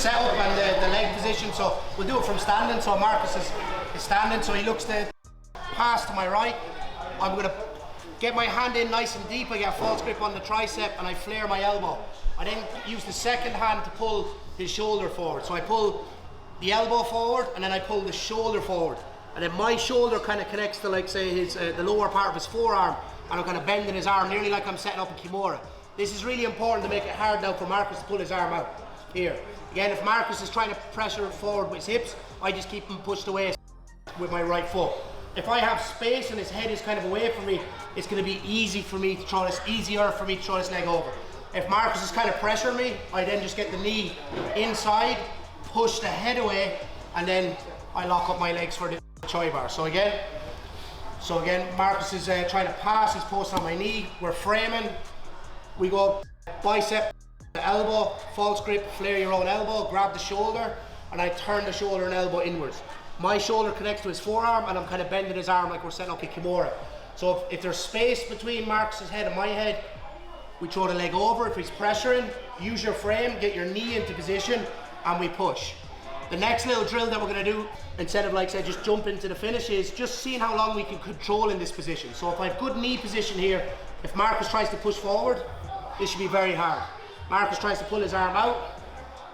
setup and the leg position. So we'll do it from standing. So Marcus is standing, so he looks to pass to my right. I'm going to get my hand in nice and deep. I get a false grip on the tricep and I flare my elbow. I then use the second hand to pull his shoulder forward. So I pull the elbow forward and then I pull the shoulder forward. And then my shoulder kind of connects to, like, say, his the lower part of his forearm, and I'm kind of bending his arm, nearly like I'm setting up a Kimura. This is really important to make it hard now for Marcus to pull his arm out. Here. Again, if Marcus is trying to pressure it forward with his hips, I just keep him pushed away with my right foot. If I have space and his head is kind of away from me, it's going to be easier for me to throw this leg over. If Marcus is kind of pressuring me, I then just get the knee inside, push the head away, and then I lock up my legs for the Choi Bar. So again, Marcus is trying to pass, he's posting on my knee, we're framing, we go bicep, elbow, false grip, flare your own elbow, grab the shoulder, and I turn the shoulder and elbow inwards. My shoulder connects to his forearm and I'm kind of bending his arm like we're setting up a Kimura. So if there's space between Marcus's head and my head, we throw the leg over. If he's pressuring, use your frame, get your knee into position, and we push. The next little drill that we're going to do, instead of, like say, just jump into the finish, is just seeing how long we can control in this position. So if I have good knee position here, if Marcus tries to push forward, this should be very hard. Marcus tries to pull his arm out,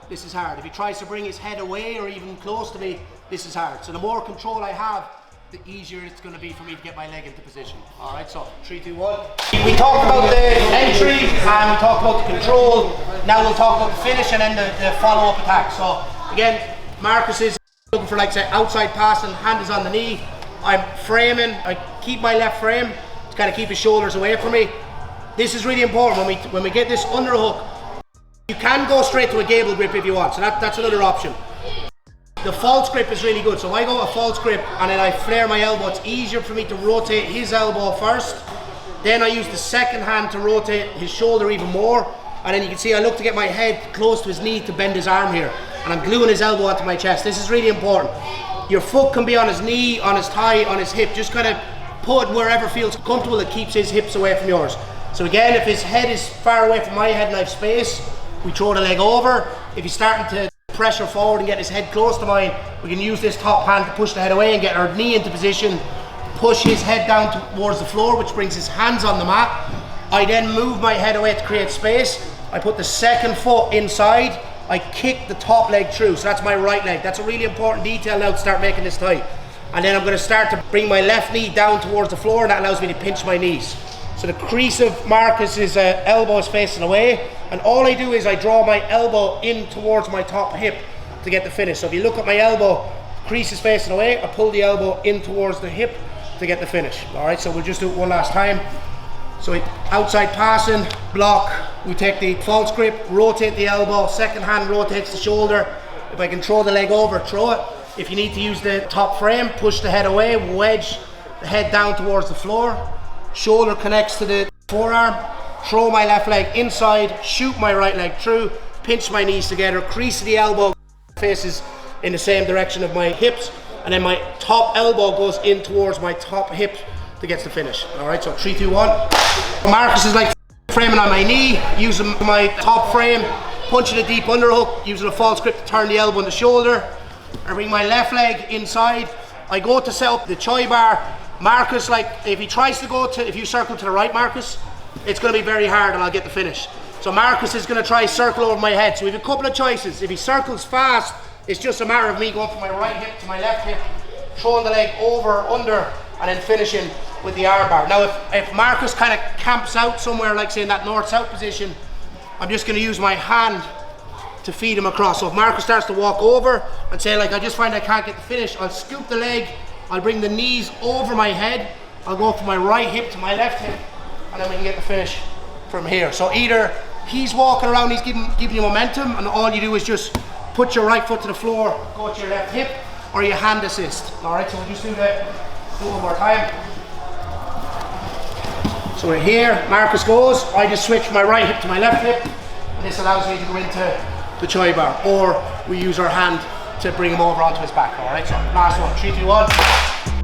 this is hard. If he tries to bring his head away or even close to me, this is hard. So the more control I have, the easier it's going to be for me to get my leg into position. All right, so 3, 2, 1. We talked about the entry and we talked about the control. Now we'll talk about the finish and then the follow-up attack. So again, Marcus is looking for, like say, outside passing, hand is on the knee. I'm framing, I keep my left frame to kind of keep his shoulders away from me. This is really important when we get this underhook. You can go straight to a gable grip if you want, so that's another option. The false grip is really good, so I go a false grip and then I flare my elbow. It's easier for me to rotate his elbow first, then I use the second hand to rotate his shoulder even more, and then you can see I look to get my head close to his knee to bend his arm here, and I'm gluing his elbow onto my chest. This is really important. Your foot can be on his knee, on his thigh, on his hip, just kind of put it wherever feels comfortable that keeps his hips away from yours. So again, if his head is far away from my head and I have space, we throw the leg over. If he's starting to pressure forward and get his head close to mine, we can use this top hand to push the head away and get our knee into position, push his head down towards the floor, which brings his hands on the mat. I then move my head away to create space. I put the second foot inside, I kick the top leg through, so that's my right leg. That's a really important detail now to start making this tight. And then I'm going to start to bring my left knee down towards the floor, and that allows me to pinch my knees. So the crease of Marcus's elbow is facing away, and all I do is I draw my elbow in towards my top hip to get the finish. So if you look at my elbow, crease is facing away, I pull the elbow in towards the hip to get the finish. Alright, so we'll just do it one last time. So outside passing, block, we take the false grip, rotate the elbow, second hand rotates the shoulder. If I can throw the leg over, throw it. If you need to use the top frame, push the head away, wedge the head down towards the floor. Shoulder connects to the forearm, throw my left leg inside, shoot my right leg through, pinch my knees together, crease the elbow, faces in the same direction of my hips, and then my top elbow goes in towards my top hip to get the finish. Alright, so 3, 2, 1. Marcus is like framing on my knee, using my top frame, punching a deep underhook, using a false grip to turn the elbow and the shoulder. I bring my left leg inside, I go to set up the Choi Bar. Marcus, like, if he tries to go to, if you circle to the right, Marcus, it's going to be very hard and I'll get the finish. So Marcus is going to try circle over my head. So we have a couple of choices. If he circles fast, it's just a matter of me going from my right hip to my left hip, throwing the leg over, under, and then finishing with the arm bar. Now if Marcus kind of camps out somewhere, like say in that north-south position, I'm just going to use my hand to feed him across. So if Marcus starts to walk over and say, like, I just find I can't get the finish, I'll scoop the leg, I'll bring the knees over my head, I'll go from my right hip to my left hip, and then we can get the finish from here. So either he's walking around, he's giving you momentum, and all you do is just put your right foot to the floor, go to your left hip, or you hand assist. Alright, so we'll just do it one more time. So we're here, Marcus goes, I just switch from my right hip to my left hip, and this allows me to go into the Choi Bar, or we use our hand to bring him over onto his back. Alright, so last one, 3, 2, 1.